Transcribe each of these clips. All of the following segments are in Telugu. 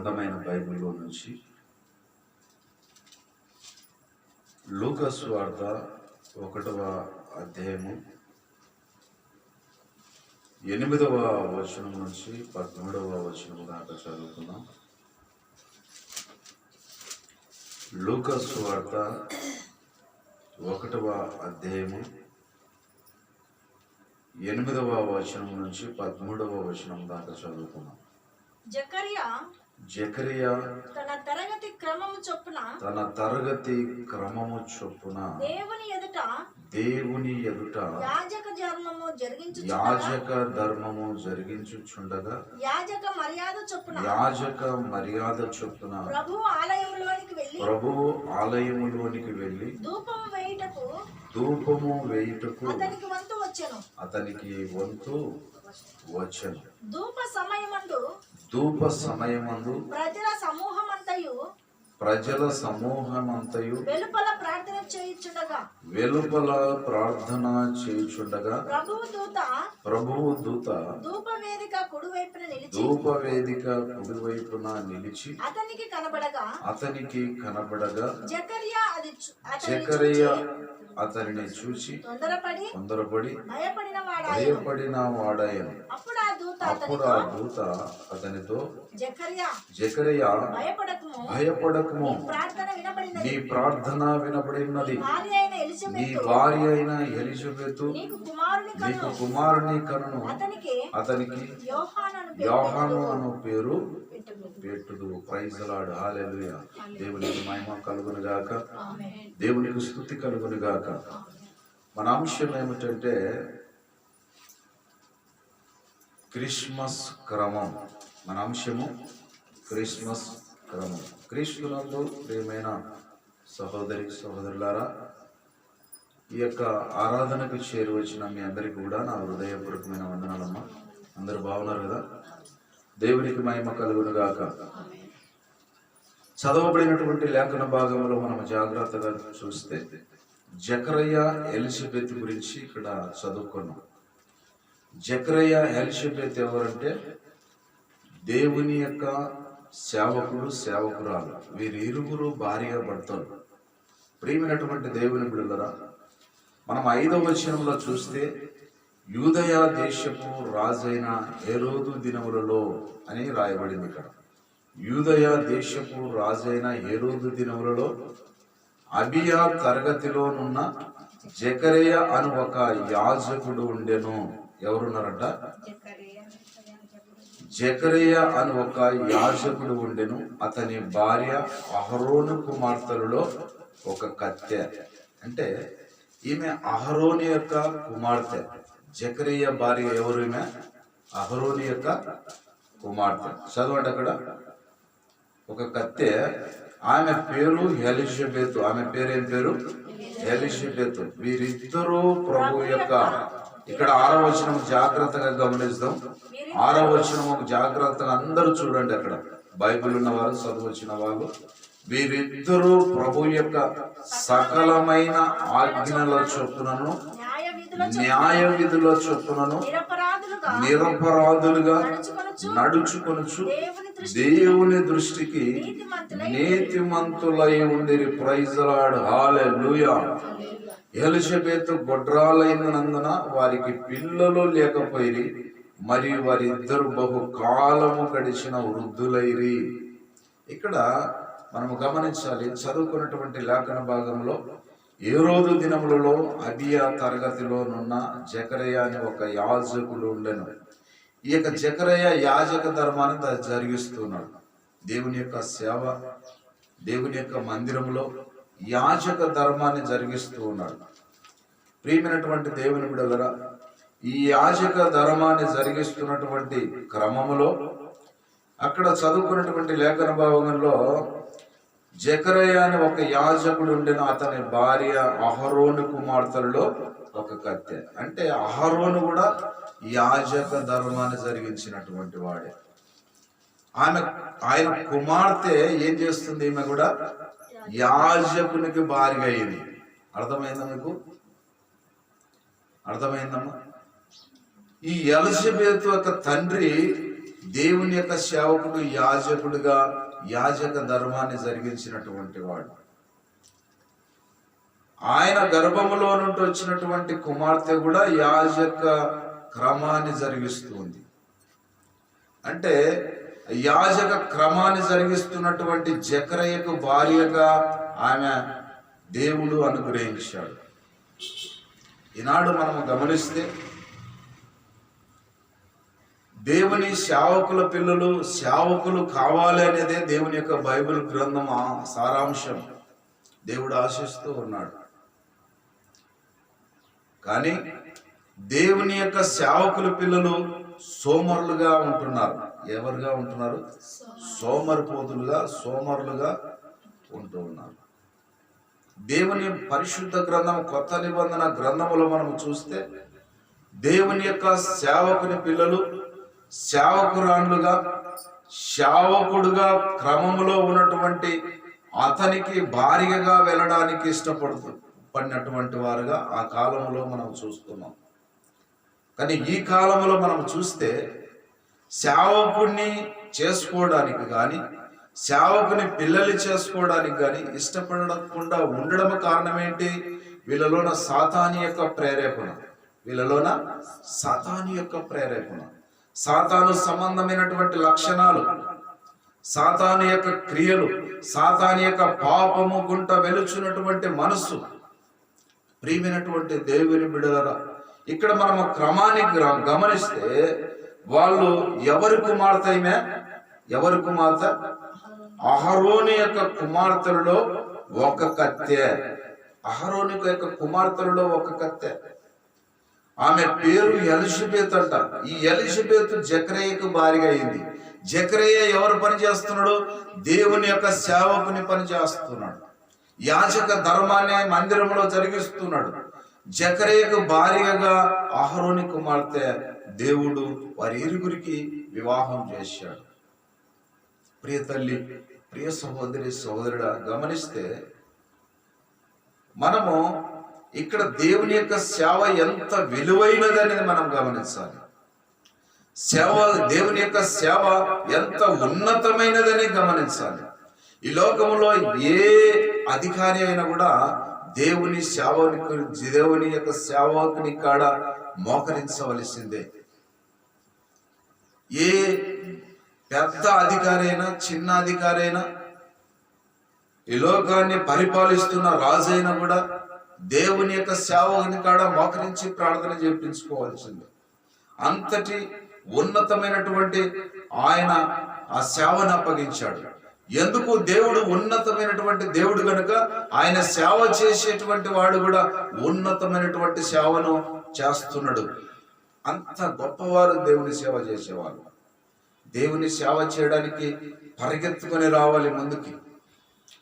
గ్రంథమైన బైబిల్లో నుంచి లూకా సువార్త 1వ అధ్యాయము 8వ వచనం నుంచి 13వ వచనం దాకా చదువుతున్నాం. లూకా సువార్త 1వ అధ్యాయము 8వ వచనం నుంచి 13వ వచనం దాకా చదువుతున్నాం. జకరియా తన తరగతి క్రమము చొప్పున దేవుని ఎదుట యాజక ధర్మము జరిగించుచుండగా యాజక మర్యాద చొప్పున ప్రభువు ఆలయములోనికి వెళ్ళి ధూపము వేయుటకు అతనికి వంతు వచ్చెను. ధూప సమయమందు ప్రజల సమూహమంతయు వెలుపల ప్రార్థన చేయుచుండగా ప్రభువు దూత ధూపవేదిక కుడివైపున నిలిచి అతనికి కనబడగా జకరియా అతనిని చూసి తొందరపడి భయపడిన వాడాయను. అప్పుడు ఆ దూత అతనితో, జకరియా భయపడకుము, నీ ప్రార్థన వినబడినది, నీ భార్య అయిన ఎలిజబెతు నీకు కుమారుని కనును, అతనికి యోహాను అను పేరు పెట్టుదు. Praise the lord. హల్లెలూయా. దేవునికి మహిమ కలుగును గాక, దేవునికి స్తుతి కలుగును గాక. మన అంశం ఏమిటంటే క్రిస్మస్ క్రమం. మన అంశము క్రిస్మస్ క్రమం. క్రీస్తునందు ప్రియమైన సహోదరి సహోదరులారా, ఈ యొక్క ఆరాధనకు చేరువచ్చిన మీ అందరికీ కూడా నా హృదయపూర్వకమైన వందనాలమ్మా. అందరూ బాగున్నారు కదా? దేవునికి మహిమ కలుగును గాక. చదవబడినటువంటి లేఖన భాగంలో మనం జాగ్రత్తగా చూస్తే జకరియా ఎలిజబెత్ గురించి ఇక్కడ చదువుకున్నాం. జకరియా ఎలిజబెత్ ఎవరంటే దేవుని యొక్క సేవకుడు, సేవకురాలు. వీరిరువురు భార్య భర్తలు. ప్రియమైనటువంటి దేవుని బిడ్డలారా, మనం 5వ వచనంలో చూస్తే యూదయా దేశపు రాజైన హేరోదు దినములలో అని రాయబడింది. ఇక్కడ యూదయా దేశపు రాజైన హేరోదు దినములలో అబియా తరగతిలోనున్న జకరియా అను ఒక యాజకుడు ఉండెను. ఎవరున్నారంట? జకరియా అను ఒక యాజకుడు ఉండెను. అతని భార్య అహరోను కుమార్తెలలో ఒక కత్తె. అంటే ఈమె అహరోని యొక్క కుమార్తె. జకరియా భార్య ఎవరు? ఈమె అహరోని యొక్క కుమార్తె. చదవండి అక్కడ. ఒక కత్తె. ఆమె పేరు ఎలిజబెత్. ఆమె పేరేం పేరు? ఎలిజబెత్. వీరిద్దరూ ప్రభు యొక్క, ఇక్కడ 6వ వచనం జాగ్రత్తగా గమనిస్తాం. 6వ వచనం జాగ్రత్తగా అందరూ చూడండి. అక్కడ బైబిల్ ఉన్నవారు, చదువచ్చిన వాళ్ళు, వీరిద్దరూ ప్రభు యొక్క సకలమైన ఆజ్ఞల చొప్పునను న్యాయ విధుల చొప్పునను నిరపరాధులుగా నడుచుకొనుచు దేవుని దృష్టికి నీతిమంతులై ఉండిరి. Praise the lord. హల్లెలూయా. ఎలిజబెత్ గొడ్రాలైనందున వారికి పిల్లలు లేకపోయిరి, మరియు వారిద్దరు బహుకాలము గడిచిన వృద్ధులైరి. ఇక్కడ మనము గమనించాలి, చదువుకున్నటువంటి లేఖన భాగంలో హేరోదు దినములలో అబియా తరగతిలోనున్న జకరియా అని ఒక యాజకుడు ఉండెను. ఈ యొక్క జకరియా యాజక ధర్మాన్ని జరిగిస్తున్నాడు. దేవుని యొక్క సేవ, దేవుని యొక్క మందిరంలో యాజక ధర్మాన్ని జరిగిస్తూ ఉన్నాడు. ప్రియమైనటువంటి దేవుని బిడ్డలారా, ఈ యాజక ధర్మాన్ని జరిగిస్తున్నటువంటి క్రమములో అక్కడ చదువుకున్నటువంటి లేఖన భాగంలో జకరియా అని ఒక యాజకుడు ఉండెను. అతని భార్య అహరోను కుమార్తెలలో ఒక కత్తె. అంటే అహరోను కూడా యాజక ధర్మాన్ని జరిగించినటువంటి వాడే. ఆయన కుమార్తె ఏం చేస్తుంది? ఈమె కూడా యాజకునికి భార్య అయింది. అర్థమైందా మీకు? అర్థమైందమ్మా? ఈ ఎలిజబెత్ యొక్క తండ్రి దేవుని యొక్క సేవకుడు యాజకుడుగా యాజక ధర్మాన్ని జరిగించినటువంటి వాడు. ఆయన గర్భములో నుండి వచ్చినటువంటి కుమార్తె కూడా యాజక క్రమాన్ని జరిగిస్తుంది. అంటే యాజక క్రమాన్ని జరిగిస్తున్నటువంటి జకరయ్యకు భార్యగా ఆమె దేవుడు అనుగ్రహించాడు. ఈనాడు మనము గమనిస్తే దేవుని సేవకుల పిల్లలు సేవకులు కావాలి అనేదే దేవుని యొక్క బైబిల్ గ్రంథం సారాంశం. దేవుడు ఆశిస్తూ ఉన్నాడు. కానీ దేవుని యొక్క సేవకుల పిల్లలు సోమరులుగా ఉంటున్నారు. ఎవరుగా ఉంటున్నారు? సోమరులుగా ఉంటూ ఉన్నారు. దేవుని పరిశుద్ధ గ్రంథం కొత్త నిబంధన గ్రంథములో మనం చూస్తే దేవుని యొక్క సేవకుని పిల్లలు సేవకురాండ్లుగా సేవకుడుగా క్రమములో ఉన్నటువంటి అతనికి భార్యగా వెళ్ళడానికి ఇష్టపడినటువంటి వారుగా ఆ కాలంలో మనం చూస్తున్నాం. కానీ ఈ కాలంలో మనం చూస్తే సేవకుడిని చేసుకోవడానికి కానీ సేవకుని పిల్లలు చేసుకోవడానికి కానీ ఇష్టపడకుండా ఉండడం కారణం ఏంటి? వీళ్ళలోన సాతాను యొక్క ప్రేరేపణ, సాతాను సంబంధమైనటువంటి లక్షణాలు, సాతాను యొక్క క్రియలు, సాతాను యొక్క పాపము గుంట వెలుచున్నటువంటి మనస్సు. ప్రియమైనటువంటి దేవుని బిడ్డలారా, ఇక్కడ మనము క్రమాన్ని గమనిస్తే వాళ్ళు ఎవరి కుమార్తె? అహరోను యొక్క కుమార్తెలలో ఒక కత్తె. అహరోను యొక్క కుమార్తెలలో ఒక కత్తె. ఆమె పేరు ఎలిషబెత్ అంట. ఈ ఎలిషబెత్ జకరయ్యకు భార్య అయింది. జకరయ్య ఎవరు పని చేస్తున్నాడు? దేవుని యొక్క సేవకుని పని చేస్తున్నాడు. యాజక ధర్మాన్ని మందిరంలో జరిగిస్తున్నాడు. జకరయ్యకు భార్యగా అహరోను కుమార్తె దేవుడు వారి ఇరుగురికి వివాహం చేశాడు. ప్రియ తల్లి, ప్రియ సహోదరుడా, గమనిస్తే మనము ఇక్కడ దేవుని యొక్క సేవ ఎంత విలువైనదనేది మనం గమనించాలి. దేవుని యొక్క సేవ ఎంత ఉన్నతమైనదని గమనించాలి. ఈ లోకంలో ఏ అధికారి అయినా కూడా దేవుని యొక్క సేవకుని కాడ మోకరించవలసిందే. ఏ పెద్ద అధికారి అయినా చిన్న అధికారి అయినా ఈ లోకాన్ని పరిపాలిస్తున్న రాజు అయినా కూడా దేవుని యొక్క సేవకుని కాడ మోకరించి ప్రార్థన చేయించుకోవాల్సిందే. అంతటి ఉన్నతమైనటువంటి ఆయన ఆ సేవను అప్పగించాడు. ఎందుకు? దేవుడు ఉన్నతమైనటువంటి దేవుడు కనుక ఆయన సేవ చేసేటువంటి వాడు కూడా ఉన్నతమైనటువంటి సేవను చేస్తున్నాడు. అంత గొప్పవారు దేవుని సేవ చేసేవారు. దేవుని సేవ చేయడానికి పరిగెత్తుకొని రావాలి ముందుకి.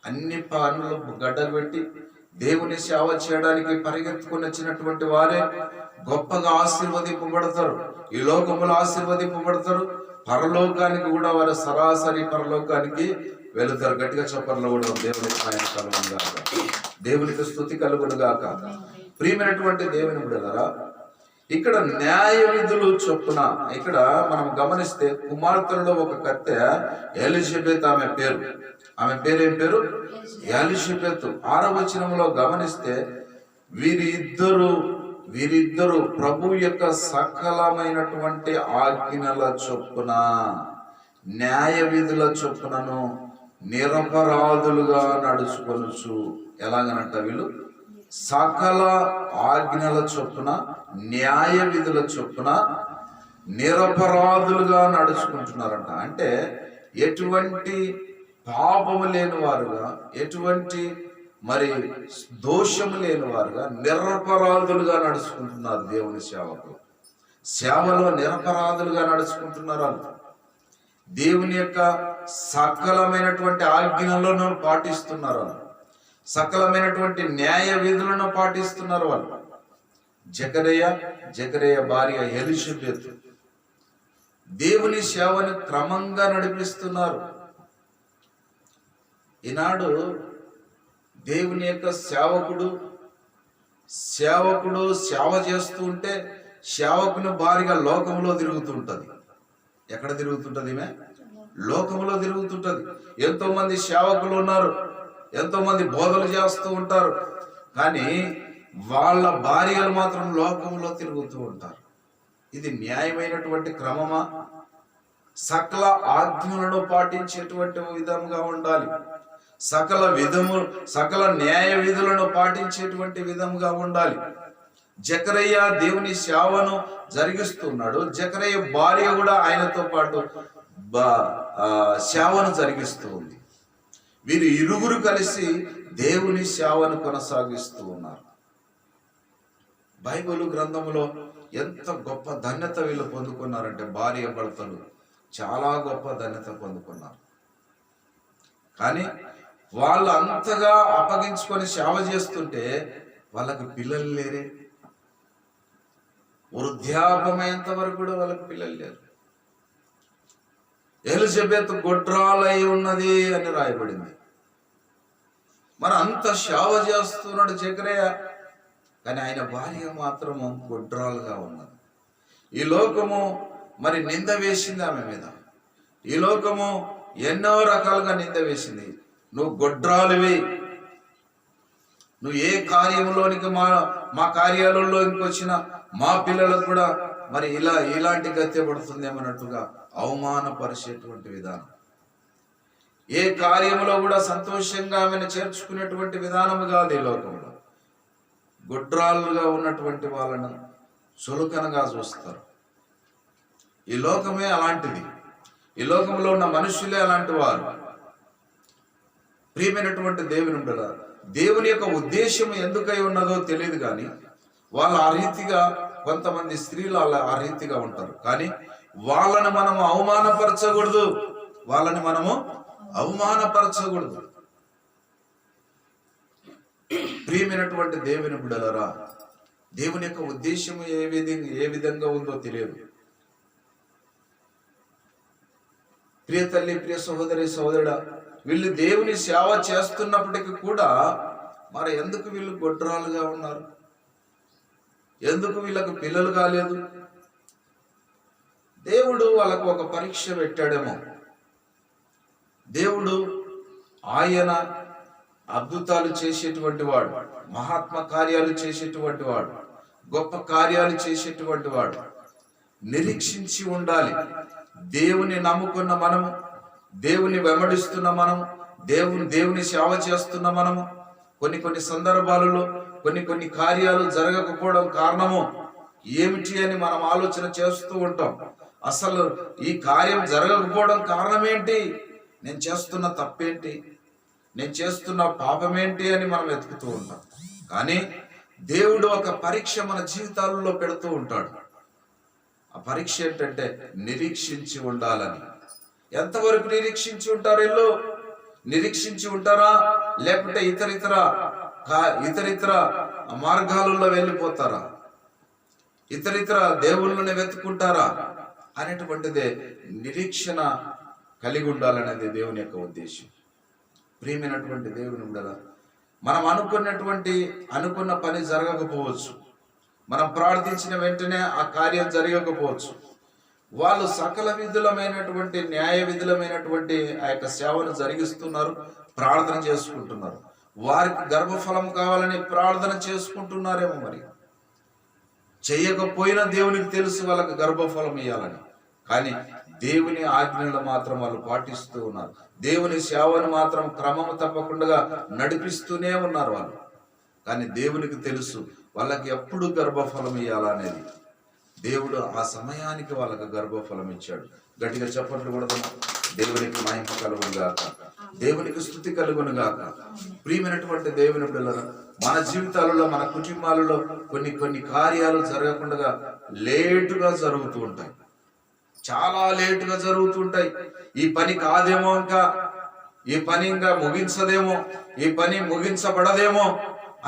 అన్ని పనులు గడ్డలు పెట్టి దేవుని సేవ చేయడానికి పరిగెత్తుకొని వచ్చినటువంటి వారే గొప్పగా ఆశీర్వదింపబడతారు. ఈ లోకములు ఆశీర్వదింపబడతారు. పరలోకానికి కూడా వారు సరాసరి పరలోకానికి వెళుతారు. గట్టిగా చెప్పర్లో కూడా దేవునికి కలుగును గాక, దేవునికి స్తుతి కలుగును గాక. ప్రియమైనటువంటి దేవుని బిడ్డలారా, ఇక్కడ న్యాయ విధులు చొప్పున ఇక్కడ మనం గమనిస్తే కుమార్తెలలో ఒక కత్తె ఎలిజబెత్. ఆమె పేరేం పేరు? ఎలిజబెత్. 6వ వచనంలో గమనిస్తే వీరిద్దరు ప్రభు యొక్క సకలమైనటువంటి ఆజ్ఞల చొప్పున న్యాయ విధుల చొప్పునను నిరపరాధులుగా నడుచుకొనుచు. ఎలాగనంట? వీళ్ళు సకల ఆజ్ఞల చొప్పున న్యాయ విధుల చొప్పున నిరపరాధులుగా నడుచుకుంటున్నారంట. అంటే ఎటువంటి పాపము లేని వారుగా, ఎటువంటి దోషము లేని వారుగా నిరపరాధులుగా నడుచుకుంటున్నారు. దేవుని సేవలో నిరపరాధులుగా నడుచుకుంటున్నారు. దేవుని యొక్క సకలమైనటువంటి ఆజ్ఞలను పాటిస్తున్నారు. సకలమైనటువంటి న్యాయ విధులను పాటిస్తున్నారు వాళ్ళు. జకరయ్య భార్య ఎలిషబెత్ దేవుని సేవను క్రమంగా నడిపిస్తున్నారు. ఈనాడు దేవుని యొక్క సేవకుడు సేవ చేస్తూ ఉంటే సేవకుని భార్యగా లోకంలో తిరుగుతుంటది. ఎక్కడ తిరుగుతుంటది ఈమె? లోకంలో తిరుగుతుంటది. ఎంతో మంది సేవకులు ఉన్నారు, ఎంతో మంది బోధలు చేస్తూ ఉంటారు, కానీ వాళ్ళ భార్యలు మాత్రం లోకంలో తిరుగుతూ ఉంటారు. ఇది న్యాయమైనటువంటి క్రమమా? సకల ఆజ్ఞలను పాటించేటువంటి విధంగా ఉండాలి. సకల న్యాయ విధులను పాటించేటువంటి విధంగా ఉండాలి. జకరయ్య దేవుని సేవను జరిగిస్తున్నాడు. జకరయ్య భార్య కూడా ఆయనతో పాటు సేవను జరిగిస్తూ ఉంది. వీరు ఇరువురు కలిసి దేవుని సేవను కొనసాగిస్తూ ఉన్నారు. బైబిల్ గ్రంథంలో ఎంత గొప్ప ధన్యత వీళ్ళు పొందుకున్నారంటే, భార్య భర్తలు చాలా గొప్ప ధన్యత పొందుకున్నారు. కానీ వాళ్ళు అంతగా అప్పగించుకొని సేవ చేస్తుంటే వాళ్ళకి పిల్లలు లేరే. వృద్ధాపమయ్యేంత వరకు కూడా వాళ్ళకి పిల్లలు లేరు. ఎలిజబెత్ గొడ్రాలై ఉన్నది అని రాయబడింది. మరి అంత సేవ చేస్తున్నాడు జకరయ్య, కానీ ఆయన భార్య మాత్రము గొడ్రాలుగా ఉన్నది. ఈ లోకము మరి నింద వేసింది ఆమె మీద. ఈ లోకము ఎన్నో రకాలుగా నింద వేసింది. నువ్వు గొడ్రాలువి, నువ్వు ఏ కార్యంలోనికి మా కార్యాలయంలోకి వచ్చిన మా పిల్లలకు కూడా మరి ఇలాంటి గత్య పడుతుందేమన్నట్టుగా అవమానపరిచేటువంటి విధానం. ఏ కార్యములో కూడా సంతోషంగా ఆమెను చేర్చుకునేటువంటి విధానము కాదు. ఈ లోకంలో గొడ్రాలుగా ఉన్నటువంటి వాళ్ళను చులకనగా చూస్తారు. ఈ లోకమే అలాంటిది. ఈ లోకంలో ఉన్న మనుషులే అలాంటి వారు. ప్రియమైనటువంటి దేవుని బిడ్డలారా, దేవుని యొక్క ఉద్దేశం ఎందుకై ఉన్నదో తెలియదు, కానీ వాళ్ళు ఆ రీతిగా, కొంతమంది స్త్రీలు ఆ రీతిగా ఉంటారు. కానీ వాళ్ళని మనము అవమానపరచకూడదు. వాళ్ళని మనము అవమానపరచకూడదు. ప్రియమైనటువంటి దేవుని బిడ్డలారా, దేవుని యొక్క ఉద్దేశం ఏ విధంగా ఉందో తెలియదు. ప్రియ తల్లి, ప్రియ సహోదరి, సహోదరుడా, వీళ్ళు దేవుని సేవ చేస్తున్నప్పటికీ కూడా మరి ఎందుకు వీళ్ళు గొడ్రాలుగా ఉన్నారు? ఎందుకు వీళ్ళకు పిల్లలు కాలేదు? దేవుడు వాళ్ళకు ఒక పరీక్ష పెట్టాడేమో. దేవుడు ఆయన అద్భుతాలు చేసేటువంటి వాడు, మహాత్మ కార్యాలు చేసేటువంటి వాడు, గొప్ప కార్యాలు చేసేటువంటి వాడు. నిరీక్షించి ఉండాలి. దేవుని నమ్ముకున్న మనము, దేవుని వెంబడిస్తున్న మనము, దేవుని సేవ చేస్తున్న మనము కొన్ని సందర్భాలలో కొన్ని కార్యాలు జరగకపోవడం కారణము ఏమిటి అని మనం ఆలోచన చేస్తూ ఉంటాం. అసలు ఈ కార్యం జరగకపోవడం కారణం ఏంటి? నేను చేస్తున్న తప్పేంటి? నేను చేస్తున్న పాపమేంటి అని మనం వెతుకుతూ ఉంటాం. కానీ దేవుడు ఒక పరీక్ష మన జీవితాలలో పెడుతూ ఉంటాడు. ఆ పరీక్ష ఏంటంటే నిరీక్షించి ఉండాలని. ఎంతవరకు నిరీక్షించి ఉంటారు? వీళ్ళు నిరీక్షించి ఉంటారా, లేకపోతే ఇతరితర మార్గాలలో వెళ్ళిపోతారా? ఇతరితర దేవుళ్ళని వెతుకుంటారా అనేటువంటిదే నిరీక్షణ కలిగి ఉండాలనేది దేవుని యొక్క ఉద్దేశం. ప్రియమైనటువంటి దేవుని బిడ్డలారా, మనం అనుకున్న పని జరగకపోవచ్చు. మనం ప్రార్థించిన వెంటనే ఆ కార్యం జరగకపోవచ్చు. వాళ్ళు సకల విధులమైనటువంటి న్యాయ విధులమైనటువంటి ఆ యొక్క సేవను జరిగిస్తున్నారు, ప్రార్థన చేసుకుంటున్నారు. వారికి గర్భఫలం కావాలని ప్రార్థన చేసుకుంటున్నారేమో. మరి చెయ్యకపోయినా దేవునికి తెలుసు వాళ్ళకి గర్భఫలం ఇవ్వాలని. కానీ దేవుని ఆజ్ఞలు మాత్రం వాళ్ళు పాటిస్తూ ఉన్నారు. దేవుని సేవను మాత్రం క్రమము తప్పకుండా నడిపిస్తూనే ఉన్నారు వాళ్ళు. కానీ దేవునికి తెలుసు వాళ్ళకి ఎప్పుడు గర్భఫలం ఇవ్వాలనేది. దేవుడు ఆ సమయానికి వాళ్ళకి గర్భఫలం ఇచ్చాడు. గట్టిగా చప్పట్లు కొడదాం. దేవునికి మహిమ కలుగును గాక, దేవునికి స్తుతి కలుగును గాక. ప్రియమైనటువంటి దేవుని బిడ్డలారా, మన జీవితాలలో, మన కుటుంబాలలో కొన్ని కార్యాలు జరగకుండా లేటుగా జరుగుతూ ఉంటాయి. చాలా లేటుగా జరుగుతుంటాయి. ఈ పని కాదేమో, ఈ పని ఇంకా ముగించదేమో, ఈ పని ముగించబడదేమో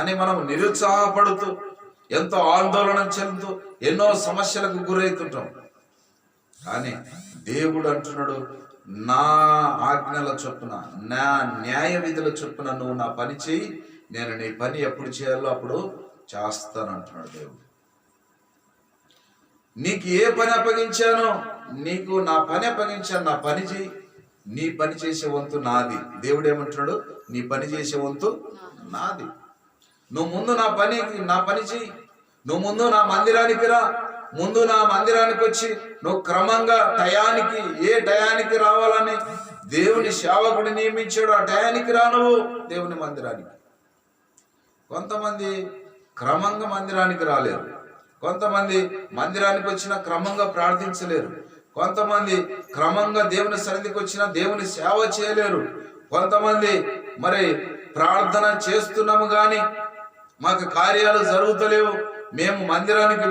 అని మనం నిరుత్సాహపడుతూ, ఎంతో ఆందోళన చెందుతూ ఎన్నో సమస్యలకు గురవుతుంటాం. కానీ దేవుడు అంటున్నాడు, నా ఆజ్ఞల చొప్పున, నా న్యాయ విధుల చొప్పున నువ్వు నా పని చేయి, నేను నీ పని ఎప్పుడు చేయాలో అప్పుడు చేస్తాను అంటున్నాడు దేవుడు. నీకు ఏ పని అప్పగించానో నీకు నా పని అప్పగించాను, నా పని చేయి, నీ పని చేసే వంతు నాది. దేవుడు ఏమంటున్నాడు? నీ పని చేసే వంతు నాది. నువ్వు ముందు నా పని చెయ్యి. నువ్వు ముందు నా మందిరానికి రా. ముందు నా మందిరానికి వచ్చి నువ్వు క్రమంగా ఏ టయానికి రావాలని దేవుని సేవకుడు నియమించాడు, ఆ టయానికి రా నువ్వు దేవుని మందిరానికి. కొంతమంది క్రమంగా మందిరానికి రాలేరు. కొంతమంది మందిరానికి వచ్చినా క్రమంగా ప్రార్థించలేరు. కొంతమంది క్రమంగా దేవుని సన్నిధికి వచ్చినా దేవుని సేవ చేయలేరు. కొంతమంది మరి ప్రార్థన చేస్తున్నాము కానీ మాకు కార్యాలు జరుగుతలేవు, మేము మందిరానికి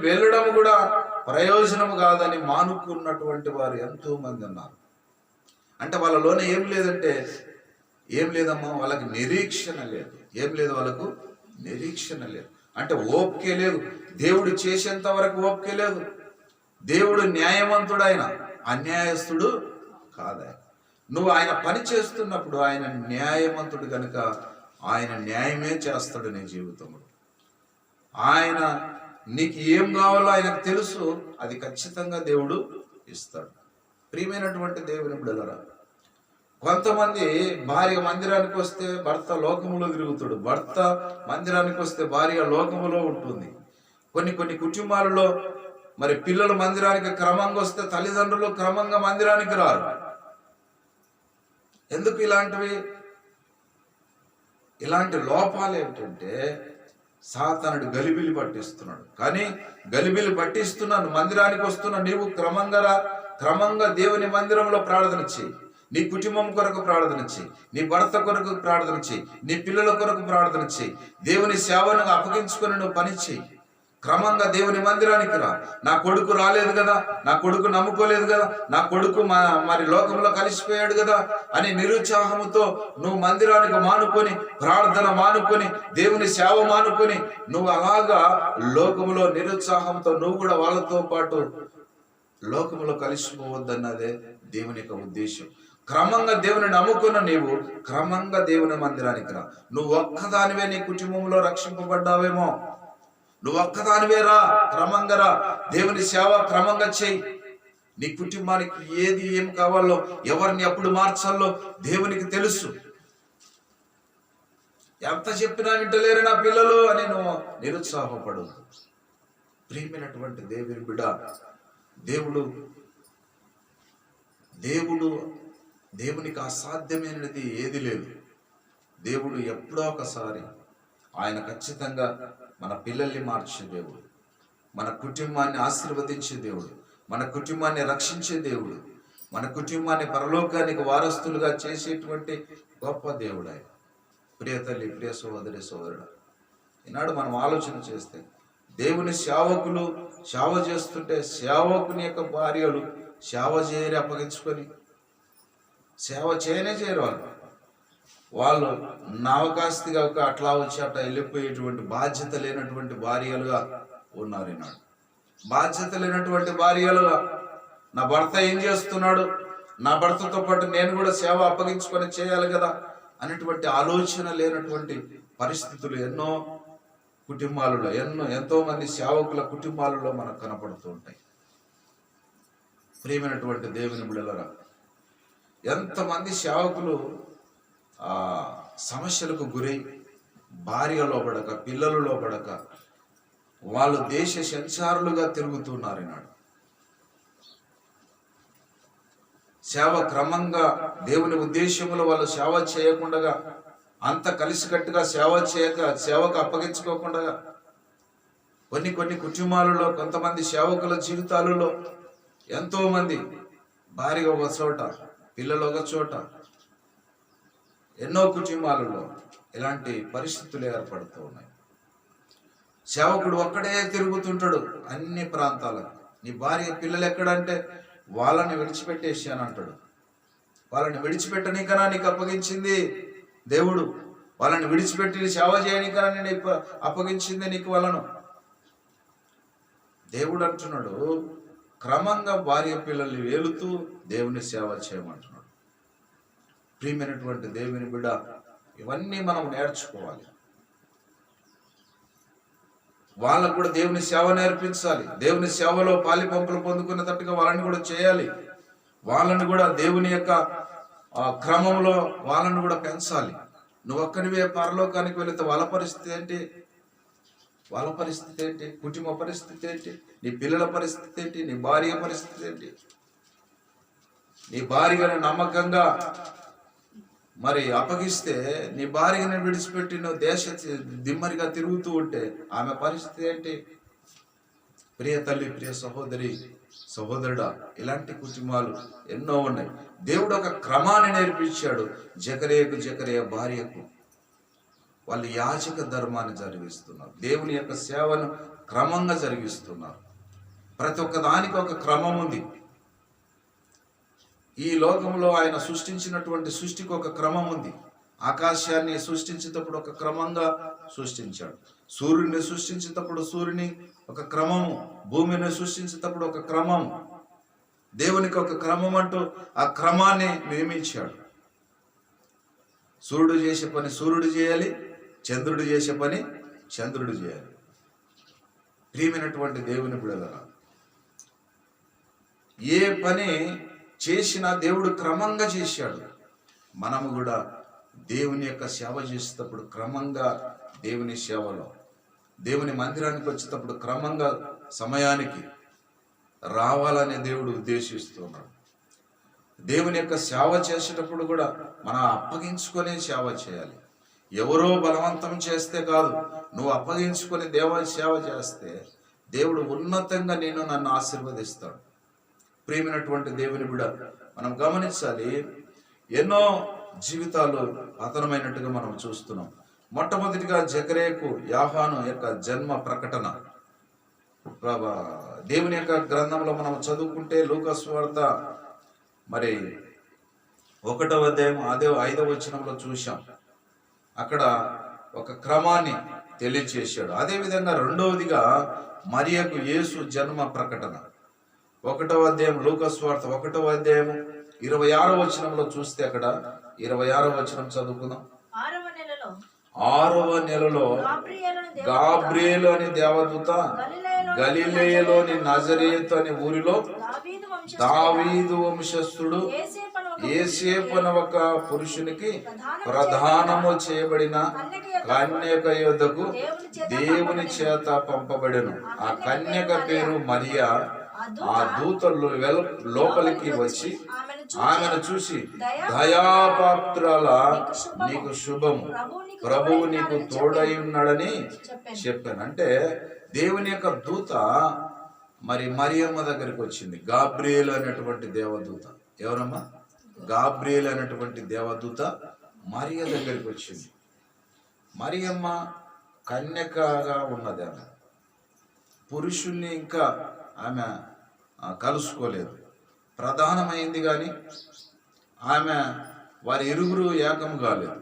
వెళ్ళడం కూడా ప్రయోజనం కాదని మానుకున్నటువంటి వారు ఎంతో మంది ఉన్నారు. అంటే వాళ్ళలోనే ఏం లేదంటే ఏం లేదమ్మా, వాళ్ళకి నిరీక్షణ లేదు. ఏం లేదు, వాళ్ళకు నిరీక్షణ లేదు. అంటే ఓపికే లేదు. దేవుడు చేసేంత వరకు ఓపికే లేదు. దేవుడు న్యాయవంతుడు, ఆయన అన్యాయస్తుడు కాదాయన. నువ్వు ఆయన పని చేస్తున్నప్పుడు ఆయన న్యాయవంతుడు కనుక ఆయన న్యాయమే చేస్తాడు నీ జీవితంలో. ఆయన నీకు ఏం కావాలో ఆయనకు తెలుసు, అది ఖచ్చితంగా దేవుడు ఇస్తాడు. ప్రియమైనటువంటి దేవుని బిడ్డలారా, కొంతమంది భార్య మందిరానికి వస్తే భర్త లోకములో తిరుగుతాడు, భర్త మందిరానికి వస్తే భార్య లోకములో ఉంటుంది. కొన్ని కుటుంబాలలో మరి పిల్లలు మందిరానికి క్రమంగా వస్తే తల్లిదండ్రులు క్రమంగా మందిరానికి రారు. ఎందుకు ఇలాంటి లోపాలు ఏంటంటే సాతానుడు గలిబిలి పట్టిస్తున్నాడు. కానీ గలిబిలి పట్టిస్తున్నాను, మందిరానికి వస్తున్నా, నీవు క్రమంగా దేవుని మందిరంలో ప్రార్థన చేయి. నీ కుటుంబం కొరకు ప్రార్థన చేయి, నీ భర్త కొరకు ప్రార్థన చేయి, నీ పిల్లల కొరకు ప్రార్థన చేయి. దేవుని సేవను అప్పగించుకొని నువ్వు పని చేయి. క్రమంగా దేవుని మందిరానికి రా. నా కొడుకు రాలేదు కదా, నా కొడుకు నమ్ముకోలేదు కదా, నా కొడుకు మరి లోకంలో కలిసిపోయాడు కదా అని నిరుత్సాహంతో నువ్వు మందిరానికి మానుకొని, ప్రార్థన మానుకొని, దేవుని సేవ మానుకొని నువ్వు అలాగా లోకములో నిరుత్సాహంతో నువ్వు కూడా వాళ్ళతో పాటు లోకములో కలిసిపోవద్దన్నదే దేవుని యొక్క ఉద్దేశం. క్రమంగా దేవుని నమ్ముకున్న నీవు క్రమంగా దేవుని మందిరానికి రా. నువ్వు ఒక్కదానివే నీ కుటుంబంలో రక్షింపబడ్డావేమో, నువ్వు ఒక్కదానివే రా, క్రమంగా రా. దేవుని సేవ క్రమంగా చేయి. నీ కుటుంబానికి ఏం కావాలో, ఎవరిని ఎప్పుడు మార్చాలో దేవునికి తెలుసు. ఎంత చెప్పినా వింటలేరు నా పిల్లలు అని నువ్వు నిరుత్సాహపడు. ప్రియమైనటువంటి దేవుని బిడ్డ, దేవునికి అసాధ్యమైనది ఏది లేదు. దేవుడు ఎప్పుడో ఒకసారి ఆయన ఖచ్చితంగా మన పిల్లల్ని మార్చే దేవుడు, మన కుటుంబాన్ని ఆశీర్వదించే దేవుడు, మన కుటుంబాన్ని రక్షించే దేవుడు, మన కుటుంబాన్ని పరలోకానికి వారస్తులుగా చేసేటువంటి గొప్ప దేవుడు ఆయన. ప్రియ తల్లి, ప్రియ సోదరి, సోదరుడు, ఈనాడు మనం ఆలోచన చేస్తే దేవుని సేవకులు సేవ చేస్తుంటే సేవకుని యొక్క భార్యలు సేవ చేయని అప్పగించుకొని సేవ చేయరు. వాళ్ళు నావకాస్తిగా అట్లా వచ్చి అట్లా వెళ్ళిపోయేటువంటి బాధ్యత లేనటువంటి భార్యలుగా ఉన్నారు ఈనాడు. బాధ్యత లేనటువంటి భార్యలుగా నా భర్త ఏం చేస్తున్నాడు, నా భర్తతో పాటు నేను కూడా సేవ అప్పగించుకొని చేయాలి కదా అనేటువంటి ఆలోచన లేనటువంటి పరిస్థితులు ఎన్నో కుటుంబాలలో, ఎంతో మంది సేవకుల కుటుంబాలలో మనకు కనపడుతూ ఉంటాయి. ప్రియమైనటువంటి దేవుని బిడ్డలారా, ఎంతమంది సేవకులు సమస్యలకు గురై భార్య లోబడక, పిల్లలు లోబడక వాళ్ళు దేశ సంచారులుగా తిరుగుతున్నారు ఈనాడు. సేవ క్రమంగా దేవుని ఉద్దేశంలో వాళ్ళు సేవ చేయకుండా, అంత కలిసికట్టుగా సేవ చేయక, సేవకు అప్పగించుకోకుండా కొన్ని కుటుంబాలలో, కొంతమంది సేవకుల జీవితాలలో ఎంతో మంది భార్య ఒక చోట, పిల్లలు ఒక చోట, ఎన్నో కుటుంబాలలో ఇలాంటి పరిస్థితులు ఏర్పడుతూ ఉన్నాయి. సేవకుడు ఒక్కడే తిరుగుతుంటాడు అన్ని ప్రాంతాలకు. నీ భార్య పిల్లలు ఎక్కడంటే వాళ్ళని విడిచిపెట్టేసాను అంటాడు. వాళ్ళని విడిచిపెట్టనీకనా నీకు అప్పగించింది దేవుడు, వాళ్ళని విడిచిపెట్టి సేవ చేయనీకనా నేను అప్పగించింది నీకు వాళ్ళను. దేవుడు అంటున్నాడు, క్రమంగా భార్య పిల్లల్ని వేలుతూ దేవుని సేవ చేయమంటున్నాడు. ప్రియమైనటువంటి దేవుని బిడ్డ, ఇవన్నీ మనం నేర్చుకోవాలి. వాళ్ళకు కూడా దేవుని సేవ నేర్పించాలి. దేవుని సేవలో పాలి పంపులు పొందుకునేటట్టుగా వాళ్ళని కూడా చేయాలి. వాళ్ళని కూడా దేవుని యొక్క క్రమంలో వాళ్ళని కూడా పెంచాలి. నువ్వు ఒక్కడివే పరలోకానికి వెళితే వాళ్ళ పరిస్థితి ఏంటి? వాళ్ళ పరిస్థితి ఏంటి? కుటుంబ పరిస్థితి ఏంటి? నీ పిల్లల పరిస్థితి ఏంటి? నీ భార్య పరిస్థితి ఏంటి? నీ భార్యను నమ్మకంగా మరి అప్పగిస్తే, నీ భార్యను విడిచిపెట్టి నువ్వు దేశ దిమ్మరిగా తిరుగుతూ ఉంటే ఆమె పరిస్థితి ఏంటి? ప్రియ తల్లి, ప్రియ సహోదరి, సహోదరుడా, ఇలాంటి కుటుంబాలు ఎన్నో ఉన్నాయి. దేవుడు ఒక క్రమాన్ని నేర్పించాడు జకరియా భార్యకు. వాళ్ళు యాజక ధర్మాన్ని జరిగిస్తున్నారు. దేవుని యొక్క సేవను క్రమంగా జరిగిస్తున్నారు. ప్రతి ఒక్క దానికి ఒక క్రమం ఉంది. ఈ లోకంలో ఆయన సృష్టించినటువంటి సృష్టికి ఒక క్రమం ఉంది. ఆకాశాన్ని సృష్టించేటప్పుడు ఒక క్రమంగా సృష్టించాడు. సూర్యుడిని సృష్టించేటప్పుడు సూర్యుని ఒక క్రమము, భూమిని సృష్టించేటప్పుడు ఒక క్రమం. దేవునికి ఒక క్రమం అంటూ ఆ క్రమాన్ని నియమించాడు. సూర్యుడు చేసే పని సూర్యుడు చేయాలి, చంద్రుడు చేసే పని చంద్రుడు చేయాలి. ప్రియమైనటువంటి దేవుని బిడ్డలారా, ఏ పని చేసినా దేవుడు క్రమంగా చేశాడు. మనము కూడా దేవుని యొక్క సేవ చేసేటప్పుడు క్రమంగా, దేవుని సేవలో దేవుని మందిరానికి వచ్చేటప్పుడు క్రమంగా సమయానికి రావాలని దేవుడు ఉద్దేశిస్తున్నాడు. దేవుని యొక్క సేవ చేసేటప్పుడు కూడా మనం అప్పగించుకొని సేవ చేయాలి. ఎవరో బలవంతం చేస్తే కాదు, నువ్వు అప్పగించుకొని దేవుని సేవ చేస్తే దేవుడు ఉన్నతంగా నన్ను ఆశీర్వదిస్తాడు. ప్రియమైనటువంటి దేవుని బిడ్డ, మనం గమనించాలి. ఎన్నో జీవితాలు పతనమైనట్టుగా మనం చూస్తున్నాం. మొట్టమొదటిగా జకరియకు యోహాను యొక్క జన్మ ప్రకటన దేవుని యొక్క గ్రంథంలో మనం చదువుకుంటే లూకా సువార్త మరి 1వ అధ్యాయం 5వ వచనంలో చూశాం. అక్కడ ఒక క్రమాన్ని తెలియచేశాడు. అదేవిధంగా రెండవదిగా మరియకు యేసు జన్మ ప్రకటన 1వ అధ్యాయం లూకా సువార్త 1వ అధ్యాయం 26వ వచనంలో చూస్తే, అక్కడ 26వ వచనం చదువుకుందాం. 6వ నెలలో గాబ్రియేలు అనే దేవదూత గలిలయలోని నజరేతు అనే ఊరిలో దావీదు వంశస్థుడు యోసేపు అనే ఒక పురుషునికి ప్రధానము చేయబడిన కన్యక యొద్దకు దేవుని చేత పంపబడెను. ఆ కన్యక పేరు మరియా. ఆ దూతలు లోపలికి వచ్చి ఆమెను చూసి, దయాపాత్రుల, నీకు శుభము, ప్రభువు నీకు తోడై ఉన్నాడని చెప్పాను. అంటే దేవుని యొక్క దూత మరి మరియమ్మ దగ్గరికి వచ్చింది. గాబ్రియేలు అనేటువంటి దేవదూత. ఎవరమ్మా? గాబ్రియేలు అనేటువంటి దేవదూత మరియ దగ్గరికి వచ్చింది. మరియమ్మ కన్యకగా ఉన్నది. ఆమె పురుషుల్ని ఇంకా ఆమె కలుసుకోలేదు. ప్రధానమైంది కానీ ఆమె వారి ఇరుగురు ఏకం కాలేదు.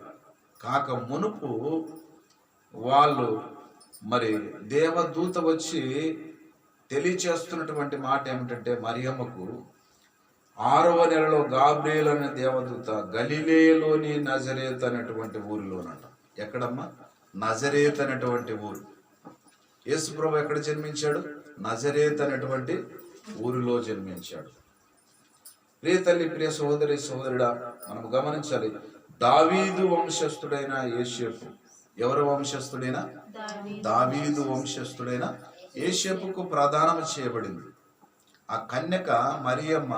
కాక మునుపు వాళ్ళు మరి దేవదూత వచ్చి తెలియచేస్తున్నటువంటి మాట ఏమిటంటే, మరియమ్మకు 6వ నెలలో గాబ్రియేలు అనే దేవదూత గలిలయలోని నజరేత్ అనేటువంటి ఊరిలోనట. ఎక్కడమ్మా? నజరేత్ అనేటువంటి ఊరు. యేసు ప్రభు ఎక్కడ జన్మించాడు? నజరేత్ అనేటువంటి ఊరిలో జన్మించాడు. ప్రియ తల్లి, ప్రియ సహోదరి, సహోదరుడా, మనం గమనించాలి. దావీదు వంశస్థుడైన యోసేపు. ఎవరి వంశస్థుడైనా? దావీదు వంశస్థుడైన యోసేపుకు ప్రదానం చేయబడింది. ఆ కన్యక మరియమ్మ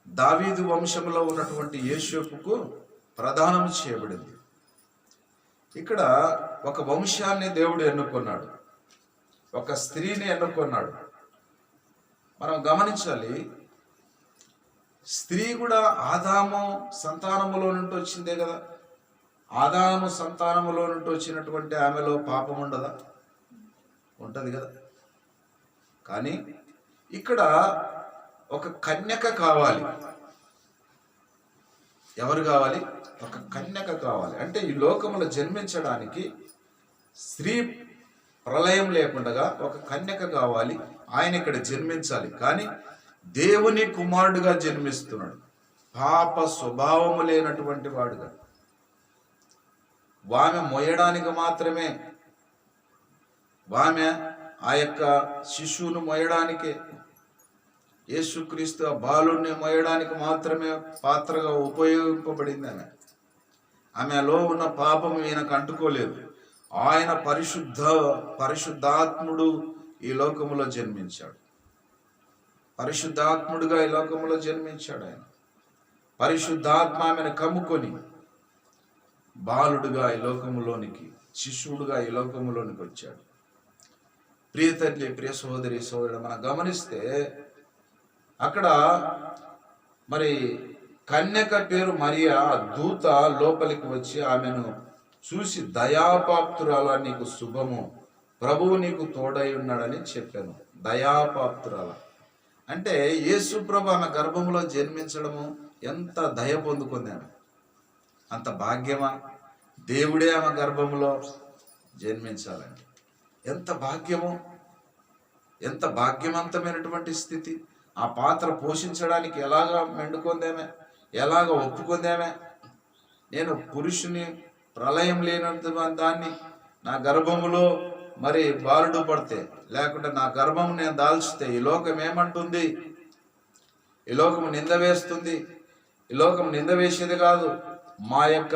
దావీదు వంశంలో ఉన్నటువంటి యోసేపుకు ప్రదానం చేయబడింది. ఇక్కడ ఒక వంశాన్ని దేవుడు ఎన్నుకున్నాడు, ఒక స్త్రీని ఎన్నుకున్నాడు. మనం గమనించాలి. స్త్రీ కూడా ఆదాము సంతానములో నుండి వచ్చిందే కదా. ఆదాము సంతానములో నుండి వచ్చినటువంటి ఆమెలో పాపం ఉండదా? ఉంటది కదా. కానీ ఇక్కడ ఒక కన్యక కావాలి. ఎవరు కావాలి? ఒక కన్యక కావాలి. అంటే ఈ లోకములో జన్మించడానికి స్త్రీ ప్రళయం లేకుండా ఒక కన్యక కావాలి. ఆయన ఇక్కడ జన్మించాలి. కానీ దేవుని కుమారుడుగా జన్మిస్తున్నాడు. పాప స్వభావము లేనటువంటి వాడుగా, ఆమె మోయడానికి మాత్రమే ఆమె ఆ యొక్క శిశువును మోయడానికే, యేసుక్రీస్తు ఆ బాలుడిని మోయడానికి మాత్రమే పాత్రగా ఉపయోగింపబడింది. ఆమెలో ఉన్న పాపం ఈయనకు అంటుకోలేదు. ఆయన పరిశుద్ధాత్ముడు ఈ లోకములో జన్మించాడు. పరిశుద్ధాత్ముడుగా ఈ లోకములో జన్మించాడు. ఆయన పరిశుద్ధాత్మ ఆమెను కమ్ముకొని బాలుడుగా ఈ లోకములోనికి, శిశువుడుగా ఈ లోకములోనికి వచ్చాడు. ప్రియ తల్లి, ప్రియ సహోదరి, సహోదరుడు, మనం గమనిస్తే అక్కడ మరి కన్యక పేరు మరియా, దూత లోపలికి వచ్చి ఆమెను చూసి, దయాపాప్తురాల, నీకు శుభము, ప్రభువు నీకు తోడై ఉన్నాడని చెప్పాను. దయాపాప్తురాల అంటే యేసు ప్రభు ఆమె గర్భంలో జన్మించడము ఎంత దయ పొందుకుంది ఆమె. అంత భాగ్యమా? దేవుడే ఆమె గర్భంలో జన్మించాలండి. ఎంత భాగ్యము, ఎంత భాగ్యవంతమైనటువంటి స్థితి. ఆ పాత్ర పోషించడానికి ఎలాగా మెండుకుందేమే, ఎలాగ ఒప్పుకుందేమే. నేను పురుషుని ప్రళయం లేనంత దాన్ని నా గర్భములో మరి బాలుడు పడితే, లేకుంటే నా గర్భం నేను దాల్చితే ఈ లోకం ఏమంటుంది? ఈ లోకం నింద వేస్తుంది. ఈ లోకం నింద వేసేది కాదు. మా యొక్క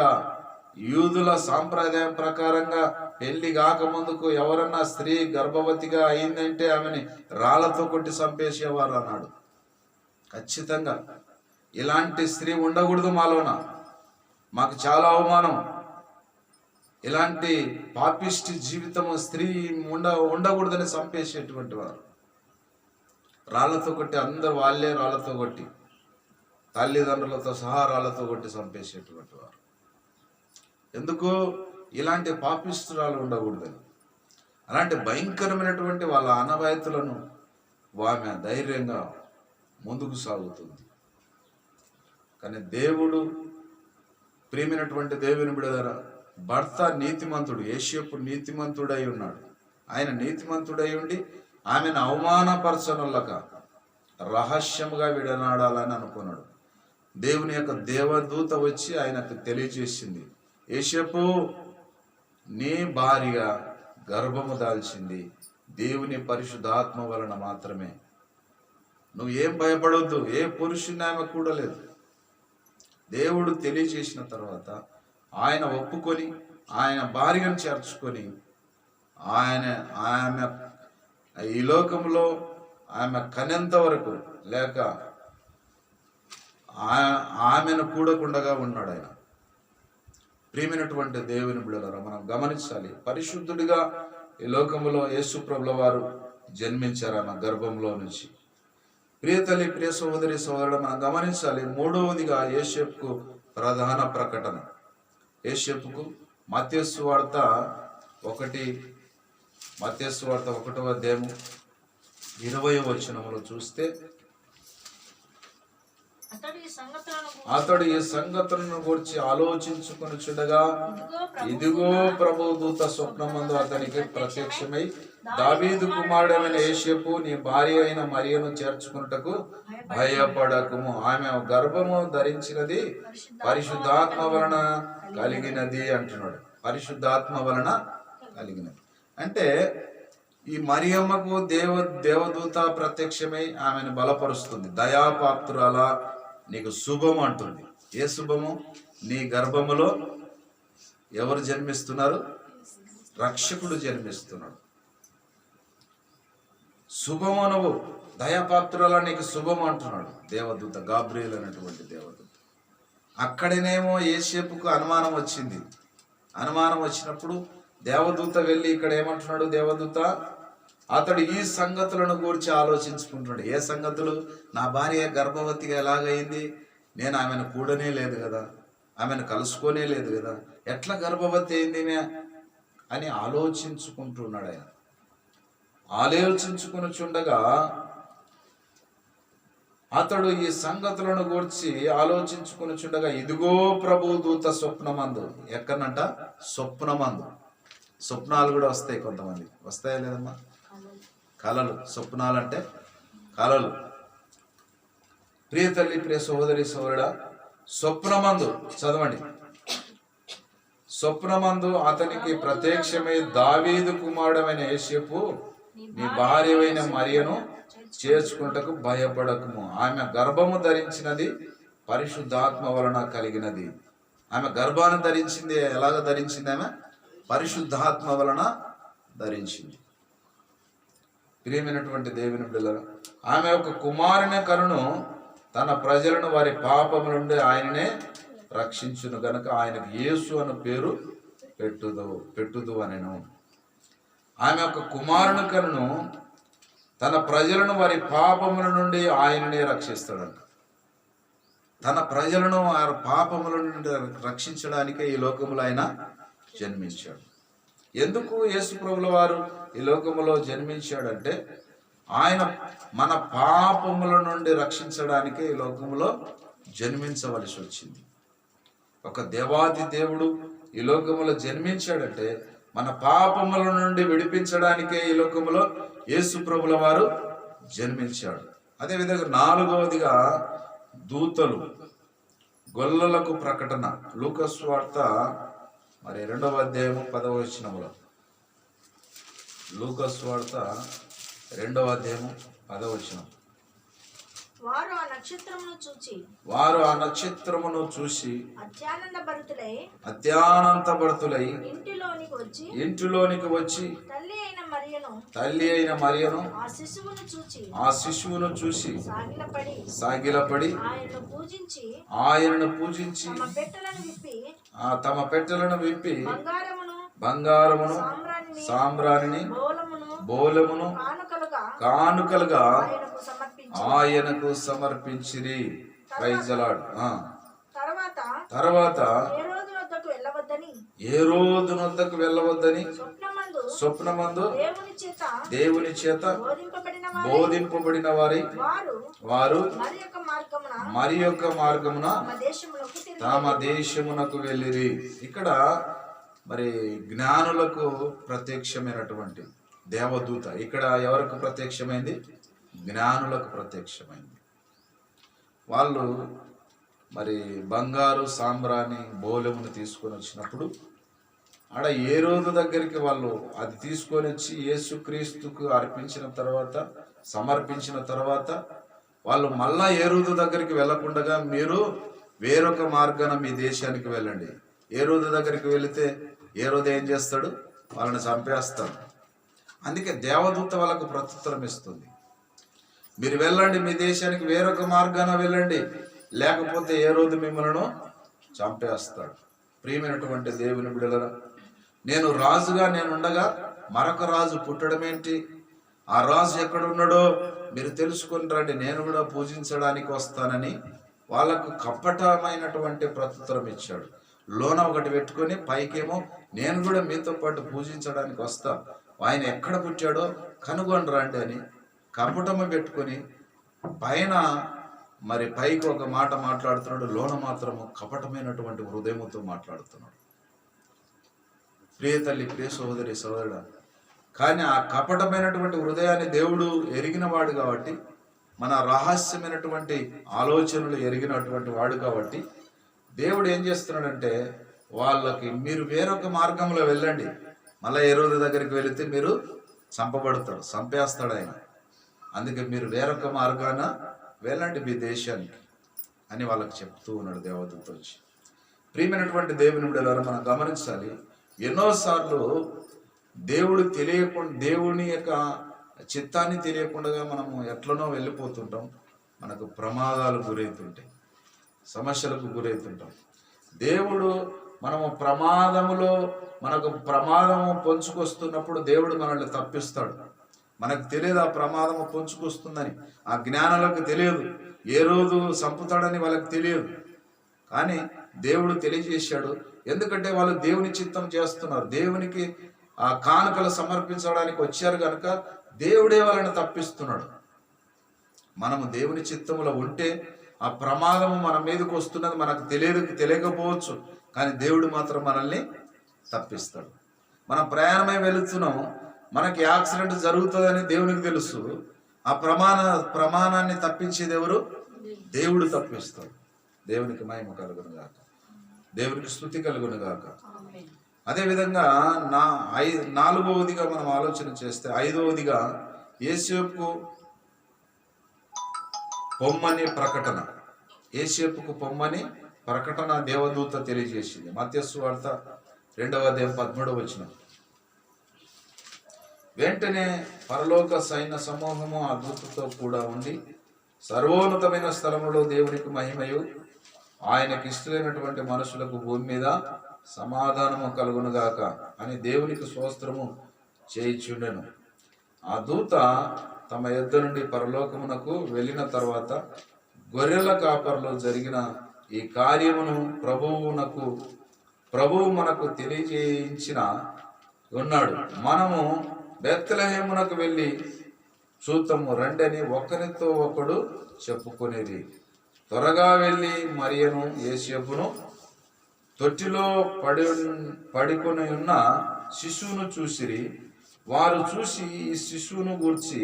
యూదుల సాంప్రదాయం ప్రకారంగా పెళ్లి కాకముందుకు ఎవరన్నా స్త్రీ గర్భవతిగా అయిందంటే ఆమెని రాళ్లతో కొట్టి చంపేసేవారు అన్నాడు. ఖచ్చితంగా ఇలాంటి స్త్రీ ఉండకూడదు మాలోన. మాకు చాలా అవమానం. ఇలాంటి పాపిష్టి జీవితము స్త్రీ ఉండకూడదని చంపేసేటువంటి వారు. రాళ్లతో కొట్టి, అందరు వాళ్ళే రాళ్లతో కొట్టి, తల్లిదండ్రులతో సహా రాళ్లతో కొట్టి చంపేసేటువంటి వారు. ఎందుకు? ఇలాంటి పాపిష్టురాలు ఉండకూడదని. అలాంటి భయంకరమైనటువంటి వాళ్ళ ఆనవాయితీలను ఆమె ధైర్యంగా ముందుకు సాగుతుంది. కానీ దేవుడు, ప్రియమైనటువంటి దేవుని బిడ్డలారా, భర్త నీతిమంతుడు, యేషేపు నీతిమంతుడై ఉన్నాడు. ఆయన నీతిమంతుడై ఉండి ఆమెను అవమానపరచనులక రహస్యముగా విడనాడాలని అనుకున్నాడు. దేవుని యొక్క దేవదూత వచ్చి ఆయనకు తెలియజేసింది, యేషేపు, నీ భార్య గర్భము దాల్చింది దేవుని పరిశుద్ధాత్మ వలన మాత్రమే. నువ్వు ఏం భయపడవద్దు. ఏ పురుషుని ఆమె కూడలేదు. దేవుడు తెలియజేసిన తర్వాత ఆయన ఒప్పుకొని ఆయన భార్యను చేర్చుకొని ఆమె ఈ లోకంలో ఆమె కనెంత వరకు లేక ఆమెను కూడకుండగా ఉన్నాడు ఆయన. ప్రియమైనటువంటి దేవుని బిడ్డలారా, మనం గమనించాలి. పరిశుద్ధుడిగా ఈ లోకములో యేసు ప్రభుల వారు జన్మించారు ఆమె గర్భంలో నుంచి. ప్రియ తల్లి, ప్రియ సహోదరి, సహోదరుడు, మనం గమనించాలి. మూడవదిగా యేషేపుకు ప్రధాన ప్రకటన. యేషేపుకు మత్తయి సువార్త 1వ అధ్యాయము 20వ వచనములో చూస్తే, అతడు ఈ సంగతులను గురించి ఆలోచించుకొని చూడగా, ఇదిగో ప్రభు దూత స్వప్నమందు అతనికి ప్రత్యక్షమై, దావీదు కుమారుడైన యేషేపు, నీ భార్య అయిన మరియను చేర్చుకున్నటకు భయపడకుము. ఆమె గర్భము ధరించినది పరిశుద్ధాత్మ వలన కలిగినది అంటున్నాడు. పరిశుద్ధాత్మ వలన కలిగినది అంటే ఈ మరియమ్మకు దేవదూత ప్రత్యక్షమై ఆమెను బలపరుస్తుంది. దయాపాత్రురాల, నీకు శుభము అంటుంది. ఏ శుభము? నీ గర్భములో ఎవరు జన్మిస్తున్నారు? రక్షకుడు జన్మిస్తున్నాడు. శుభము, నువ్వు దయాపాత్రురాల, నీకు శుభము అంటున్నాడు దేవదూత, గాబ్రియల్ అనేటువంటి దేవదూత. అక్కడనేమో యేషేపుకు అనుమానం వచ్చింది. అనుమానం వచ్చినప్పుడు దేవదూత వెళ్ళి ఇక్కడ ఏమంటున్నాడు? దేవదూత అతడు ఈ సంగతులను గురించి ఆలోచించుకుంటున్నాడు. ఏ సంగతులు? నా భార్య గర్భవతిగా ఎలాగైంది? నేను ఆమెను కూడనే లేదు కదా, ఆమెను కలుసుకోనే లేదు కదా, ఎట్లా గర్భవతి అయింది అని ఆలోచించుకుంటున్నాడు ఆయన. ఆలోచించుకుని చుండగా అతడు ఈ సంగతులను గురించి ఆలోచించుకుని చుండగా, ఇదిగో ప్రభు దూత స్వప్నమందు. ఎక్కడనంట? స్వప్నమందు. స్వప్నాలు కూడా వస్తాయి, కొంతమంది వస్తాయా లేదమ్మా? కలలు. స్వప్నాలు అంటే కలలు. ప్రియ తల్లి, ప్రియ సహోదరి, సహోదరుడా, స్వప్నమందు చదవండి. స్వప్నమందు అతనికి ప్రత్యక్షమై దావీదు కుమారుడైన యోసేపు, నీ భార్యవైన మరియను చేర్చుకుంటకు భయపడకుము, ఆమె గర్భము ధరించినది పరిశుద్ధాత్మ వలన కలిగినది. ఆమె గర్భాన్ని ధరించింది. ఎలాగ ధరించింది? ఆమె పరిశుద్ధాత్మ వలన ధరించింది. ప్రియమైనటువంటి దేవుని బిడ్డలారా, ఆమె ఒక కుమారుని కనును, తన ప్రజలను వారి పాపముల నుండి ఆయననే రక్షించును గనుక ఆయనకు యేసు అను పేరు పెట్టుదు అనెను. ఆమె ఒక కుమారుని కనును, తన ప్రజలను వారి పాపముల నుండి ఆయననే రక్షిస్తాడంట. తన ప్రజలను ఆ పాపముల నుండి రక్షించడానికే ఈ లోకములో ఆయన జన్మించాడు. ఎందుకు యేసు ప్రభుల వారు ఈ లోకములో జన్మించాడంటే, ఆయన మన పాపముల నుండి రక్షించడానికే ఈ లోకములో జన్మించవలసి వచ్చింది. ఒక దేవాది దేవుడు ఈ లోకములో జన్మించాడంటే మన పాపముల నుండి విడిపించడానికే ఈ లోకములో యేసు ప్రభుల వారు జన్మించాడు. అదేవిధంగా 4వదిగా దూతలు గొల్లలకు ప్రకటన. లూకా సువార్త 2వ అధ్యాయము 10వ వచనములో, లూకా సువార్త 2వ అధ్యాయము 10వ వచనం. వారు ఆ నక్షత్రమును చూచి అత్యానందభరితులై ఇంటిలోనికి వచ్చి తల్లి అయిన మరియను ఆ శిశువును చూసి సాగిలపడి ఆయనను పూజించి తమ పెట్టెలను విప్పి బంగారమును సాంబ్రాణిని బోలమును కానుకలుగా ఆయనకు సమర్పించిరి. Praise the lord. తర్వాత ఏ రోజు నొద్దకు వెళ్ళవద్దని స్వప్నమందు దేవుని చేత బోధింపబడిన వారు మరి యొక్క మార్గమున తమ దేశమునకు వెళ్ళిరి. ఇక్కడ మరి జ్ఞానులకు ప్రత్యక్షమైనటువంటి దేవదూత ఇక్కడ ఎవరికి ప్రత్యక్షమైంది? జ్ఞానులకు ప్రత్యక్షమైంది. వాళ్ళు మరి బంగారు సాంబ్రాణి బోలెమును తీసుకొని వచ్చినప్పుడు ఆడ ఏ రోజు దగ్గరికి వాళ్ళు అది తీసుకొని వచ్చి యేసుక్రీస్తుకు అర్పించిన తర్వాత సమర్పించిన తర్వాత వాళ్ళు మళ్ళా ఏ రోజు దగ్గరికి వెళ్ళకుండా మీరు వేరొక మార్గాన మీ దేశానికి వెళ్ళండి. ఏ రోజు దగ్గరికి వెళితే ఏ రోజు ఏం చేస్తాడు? వాళ్ళని చంపేస్తాడు. అందుకే దేవదూత వాళ్ళకు ప్రత్యుత్తరం ఇస్తుంది, మీరు వెళ్ళండి, మీ దేశానికి వేరొక మార్గాన వెళ్ళండి, లేకపోతే ఏ రోజు మిమ్మల్ని చంపేస్తాడు. ప్రియమైనటువంటి దేవుని బిడ్డలారా, నేను రాజుగా నేనుండగా మరొక రాజు పుట్టడం ఏంటి? ఆ రాజు ఎక్కడున్నాడో మీరు తెలుసుకుని రండి, నేను కూడా పూజించడానికి వస్తానని వాళ్ళకు కపటమైనటువంటి ప్రత్యుత్తరం ఇచ్చాడు. లోన ఒకటి పెట్టుకొని పైకేమో నేను కూడా మీతో పాటు పూజించడానికి వస్తా, ఆయన ఎక్కడ పుట్టాడో కనుగొని రండి అని కపటము పెట్టుకొని పైన మరి పైకి ఒక మాట మాట్లాడుతున్నాడు, లోన మాత్రము కపటమైనటువంటి హృదయముతో మాట్లాడుతున్నాడు. ప్రియ తల్లి, ప్రియ సహోదరి, సహోదరుడా, కానీ ఆ కపటమైనటువంటి హృదయాన్ని దేవుడు ఎరిగినవాడు కాబట్టి, మన రహస్యమైనటువంటి ఆలోచనలు ఎరిగినటువంటి వాడు కాబట్టి దేవుడు ఏం చేస్తున్నాడంటే వాళ్ళకి మీరు వేరొక మార్గంలో వెళ్ళండి, మళ్ళీ ఏ రోజు దగ్గరికి వెళితే మీరు చంపబడతాడు, చంపేస్తాడు ఆయన. అందుకే మీరు వేరొక మార్గాన వెళ్ళండి మీ దేశానికి అని వాళ్ళకి చెప్తూ ఉన్నాడు దేవదూత వచ్చి. ప్రియమైనటువంటి దేవుని బిడ్డలారా, మనం గమనించాలి, ఎన్నోసార్లు దేవుడు తెలియకుండా, దేవుని యొక్క చిత్తాన్ని తెలియకుండా మనము ఎట్లనో వెళ్ళిపోతుంటాం. మనకు ప్రమాదాలు గురవుతుంటాయి, సమస్యలకు గురవుతుంటాం. దేవుడు మనము మనకు ప్రమాదము పొంచుకొస్తున్నప్పుడు దేవుడు మనల్ని తప్పిస్తాడు. మనకు తెలియదు ఆ ప్రమాదము పొంచుకొస్తుందని, ఆ జ్ఞానాలకు తెలియదు, ఏ రోజు చంపుతాడని వాళ్ళకి తెలియదు. కానీ దేవుడు తెలియజేశాడు. ఎందుకంటే వాళ్ళు దేవుని చిత్తం చేస్తున్నారు, దేవునికి ఆ కానుకలు సమర్పించడానికి వచ్చారు కనుక దేవుడే వాళ్ళని తప్పిస్తున్నాడు. మనము దేవుని చిత్తములో ఉంటే ఆ ప్రమాదము మన మీదకి వస్తున్నది మనకు తెలియకపోవచ్చు, కానీ దేవుడు మాత్రం మనల్ని తప్పిస్తాడు. మనం ప్రయాణమై వెళుతున్నాము, మనకి యాక్సిడెంట్ జరుగుతుందని దేవునికి తెలుసు, ఆ ప్రమాణాన్ని తప్పించేది ఎవరు? దేవుడు తప్పిస్తాడు. దేవునికి మహిమ కలుగును గాక. దేవునికి స్తుతి కలుగును గాక. ఆమేన్. అదేవిధంగా నాలుగవదిగా మనం ఆలోచన చేస్తే, ఐదవదిగా యేసేపుకు పొమ్మని ప్రకటన. యేసేపుకు పొమ్మని ప్రకటన దేవదూత తెలియజేసింది. మత్తయి సువార్త 2వ అధ్యాయం 13వ వచనం. వెంటనే పరలోక సైన్య సమూహము ఆ దూతతో కూడా ఉండి, సర్వోన్నతమైన స్థలములో దేవునికి మహిమయు, ఆయనకి ఇష్టమైనటువంటి మనుషులకు భూమి మీద సమాధానము కలుగునుగాక అని దేవునికి స్తోత్రము చేయిచుండెను. ఆ దూత తమ యొద్ద నుండి పరలోకమునకు వెళ్ళిన తర్వాత గొర్రెల కాపర్లో జరిగిన ఈ కార్యమును ప్రభువు మనకు తెలియజేయించిన ఉన్నాడు. మనము బెత్లెహేమునకు వెళ్ళి చూద్దాము రండని ఒకరితో ఒకడు చెప్పుకునేది. త్వరగా వెళ్ళి మరియను యేసేపును తొట్టిలో పడుకొని ఉన్న శిశువును చూసిరి. వారు చూసి ఈ శిశువును గూర్చి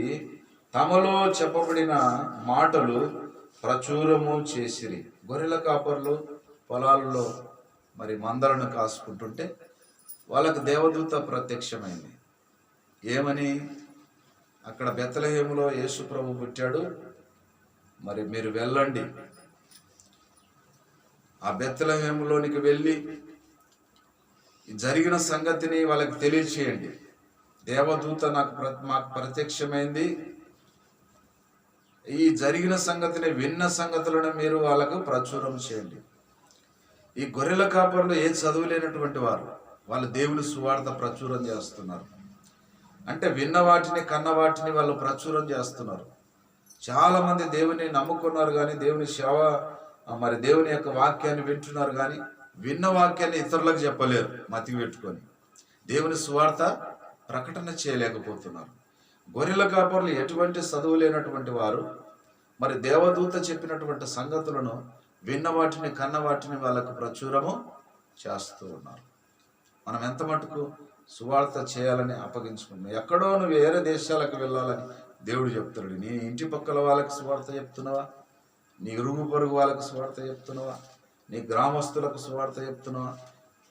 తమలో చెప్పబడిన మాటలు ప్రచురము చేసిరి. గొర్రెల కాపర్లు పొలాల్లో మరి మందలను కాసుకుంటుంటే వాళ్ళకు దేవదూత ప్రత్యక్షమైంది. ఏమని? అక్కడ బెత్లెహేములో యేసు ప్రభు పుట్టాడు, మరి మీరు వెళ్ళండి, ఆ బెత్లెహేములోనికి వెళ్ళి జరిగిన సంగతిని వాళ్ళకి తెలియచేయండి. దేవదూత మాకు ప్రత్యక్షమైంది, ఈ జరిగిన సంగతిని విన్న సంగతులను మీరు వాళ్ళకు ప్రచురం చేయండి. ఈ గొర్రెల కాపర్లు ఏ చదువు లేనటువంటి వారు, వాళ్ళు దేవుని సువార్త ప్రచురం చేస్తున్నారు. అంటే విన్న వాటిని కన్న వాటిని వాళ్ళు ప్రచురం చేస్తున్నారు. చాలా మంది దేవుని నమ్ముకున్నారు కానీ దేవుని సేవ మరి దేవుని యొక్క వాక్యాన్ని వింటున్నారు కానీ విన్న వాక్యాన్ని ఇతరులకు చెప్పలేరు. మతికి పెట్టుకొని దేవుని సువార్త ప్రకటన చేయలేకపోతున్నారు. గొర్రెల కాపర్లు ఎటువంటి చదువు లేనటువంటి వారు మరి దేవదూత చెప్పినటువంటి సంగతులను విన్న వాటిని కన్న వాటిని వాళ్ళకు ప్రచురము చేస్తూ ఉన్నారు. మనం ఎంత మటుకు సువార్త చేయాలని అప్పగించుకున్నాం. ఎక్కడో నువ్వు వేరే దేశాలకు వెళ్ళాలని దేవుడు చెప్తున్నాడు. నీ ఇంటి పక్కల వాళ్ళకి సువార్త చెప్తున్నావా? నీ ఇరుగు పొరుగు వాళ్ళకు సువార్త చెప్తున్నావా? నీ గ్రామస్తులకు సువార్త చెప్తున్నావా?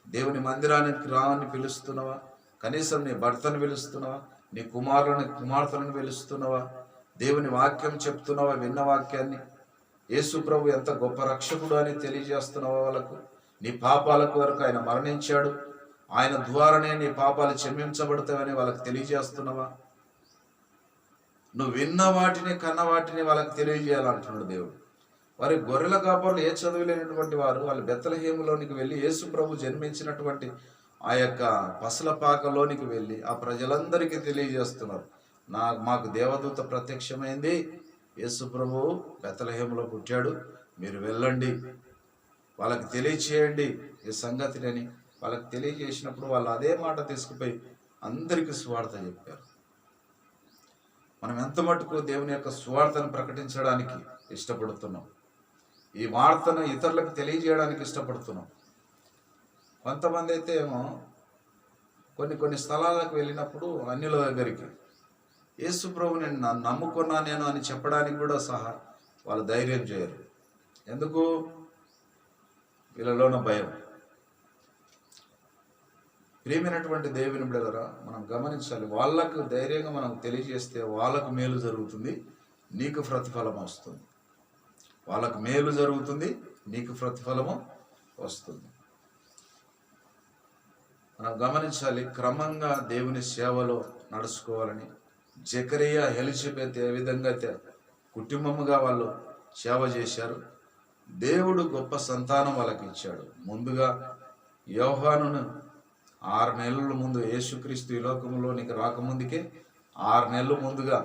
దేవుని మందిరానికి రావని పిలుస్తున్నావా? కనీసం నీ భర్తను పిలుస్తున్నావా? నీ కుమార్తెలను పిలుస్తున్నావా? దేవుని వాక్యం చెప్తున్నావా? విన్న వాక్యాన్ని యేసు ప్రభు ఎంత గొప్ప రక్షకుడు అని తెలియజేస్తున్నావా వాళ్ళకు? నీ పాపాలకు వరకు ఆయన మరణించాడు, ఆయన ద్వారానే నీ పాపాలు క్షమించబడతావని వాళ్ళకి తెలియజేస్తున్నావా? నువ్వు విన్న వాటిని కన్న వాటిని వాళ్ళకి తెలియజేయాలంటున్నాడు దేవుడు. వారి గొర్రెల కాపర్లు ఏ చదువు లేనటువంటి వారు వాళ్ళు బెత్లెహేములోనికి వెళ్ళి యేసు ప్రభు జన్మించినటువంటి ఆ యొక్క పసలపాకలోనికి వెళ్ళి ఆ ప్రజలందరికీ తెలియజేస్తున్నారు, మాకు దేవదూత ప్రత్యక్షమైంది, యేసు ప్రభు బెత్లెహేములో పుట్టాడు, మీరు వెళ్ళండి, వాళ్ళకి తెలియచేయండి ఈ సంగతిని అని వాళ్ళకి తెలియజేసినప్పుడు వాళ్ళు అదే మాట తీసుకుపోయి అందరికీ సువార్త చెప్పారు. మనం ఎంత మటుకు దేవుని యొక్క సువార్తను ప్రకటించడానికి ఇష్టపడుతున్నాం, ఈ వార్తను ఇతరులకు తెలియజేయడానికి ఇష్టపడుతున్నాం. కొంతమంది అయితే ఏమో కొన్ని స్థలాలకు వెళ్ళినప్పుడు అన్యుల దగ్గరికి యేసు ప్రభు నేను నమ్ముకున్నా నేను అని చెప్పడానికి కూడా సహా వాళ్ళు ధైర్యం చేయరు. ఎందుకు? వీళ్ళలోన భయం. ప్రియమైనటువంటి దేవుని బిడ్డలారా, మనం గమనించాలి. వాళ్ళకు ధైర్యంగా మనం తెలియజేస్తే వాళ్ళకు మేలు జరుగుతుంది, నీకు ప్రతిఫలం వస్తుంది. వాళ్ళకు మేలు జరుగుతుంది, నీకు ప్రతిఫలము వస్తుంది. మనం గమనించాలి. క్రమంగా దేవుని సేవలో నడుచుకోవాలని జకరియా ఎలిజబెత్ ఏ విధంగా అయితే కుటుంబముగా వాళ్ళు సేవ చేశారు, దేవుడు గొప్ప సంతానం వాళ్ళకి ఇచ్చాడు. ముందుగా యోహానును 6 నెలల ముందు, యేసుక్రీస్తు ఈ లోకంలోనికి రాకముందుకే 6 నెలల ముందుగా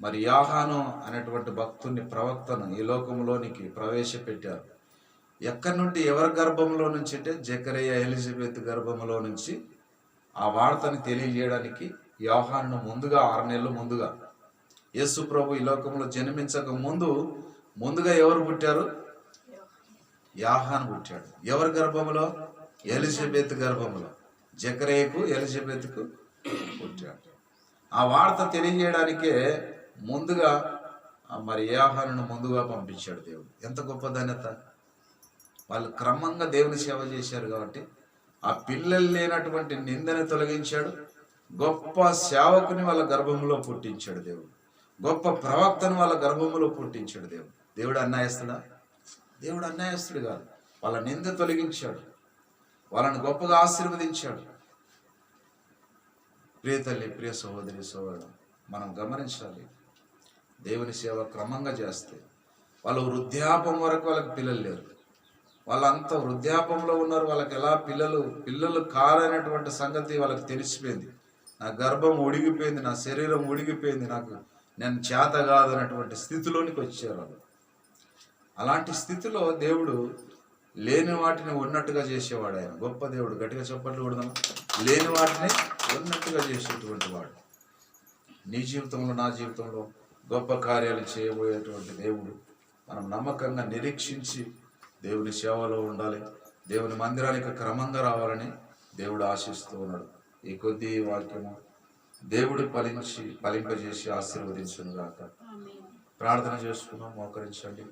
మరి యోహాను అనేటువంటి భక్తుని ప్రవక్తను ఈ లోకంలోనికి ప్రవేశపెట్టారు. ఎక్కడి నుండి, ఎవరి గర్భంలో నుంచి అంటే జకరియా ఎలిజబెత్ గర్భంలో నుంచి ఆ వార్తని తెలియజేయడానికి యోహాను ముందుగా 6 నెలలు ముందుగా యేసు ప్రభు ఈ లోకంలో జన్మించక ముందుగా ఎవరు పుట్టారు? యోహాను పుట్టాడు. ఎవరి గర్భంలో? ఎలిజబెత్ గర్భంలో. జకరియకు ఎలిజబెత్కు పుట్టాడు. ఆ వార్త తెలియజేయడానికే ముందుగా మరి యోహానును ముందుగా పంపించాడు దేవుడు. ఎంత గొప్ప ధన్యత! వాళ్ళు క్రమంగా దేవుని సేవ చేశారు కాబట్టి ఆ పిల్లలు లేనటువంటి నిందను తొలగించాడు. గొప్ప సేవకుని వాళ్ళ గర్భంలో పుట్టించాడు దేవుడు. గొప్ప ప్రవక్తను వాళ్ళ గర్భంలో పుట్టించాడు దేవుడు. దేవుడు అన్యాయస్తుడా? దేవుడు అన్యాయస్తుడు కాదు. వాళ్ళ నింద తొలగించాడు, వాళ్ళని గొప్పగా ఆశీర్వదించాడు. ప్రియ తల్లి, ప్రియ సహోదరి, సహోదరుడు, మనం గమనించాలి. దేవుని సేవ క్రమంగా చేస్తే వాళ్ళు వృద్ధాపం వరకు వాళ్ళకి పిల్లలు లేరు. వాళ్ళంతా వృద్ధాపంలో ఉన్నారు. వాళ్ళకి ఎలా పిల్లలు కారనేటువంటి సంగతి వాళ్ళకి తెలిసిపోయింది. నా గర్భం ఉడిగిపోయింది, నా శరీరం ఉడిగిపోయింది, నేను చేత కాదనేటువంటి స్థితిలోనికి వచ్చారు వాళ్ళు. అలాంటి స్థితిలో దేవుడు లేని వాటిని ఉన్నట్టుగా చేసేవాడు. ఆయన గొప్ప దేవుడు. గట్టిగా చెప్పట్లు కూడదాం. లేని వాటిని ఉన్నట్టుగా చేసేటువంటి వాడు. నీ జీవితంలో, నా జీవితంలో గొప్ప కార్యాలు చేయబోయేటువంటి దేవుడు. మనం నమ్మకంగా నిరీక్షించి దేవుని సేవలో ఉండాలి. దేవుని మందిరానికి క్రమంగా రావాలని దేవుడు ఆశిస్తూ ఉన్నాడు. ఈ కొద్ది వాక్యము దేవుడు ఫలింపజేసి ఆశీర్వదించును గాక. ప్రార్థన చేసుకున్నాం. మోకరించండి.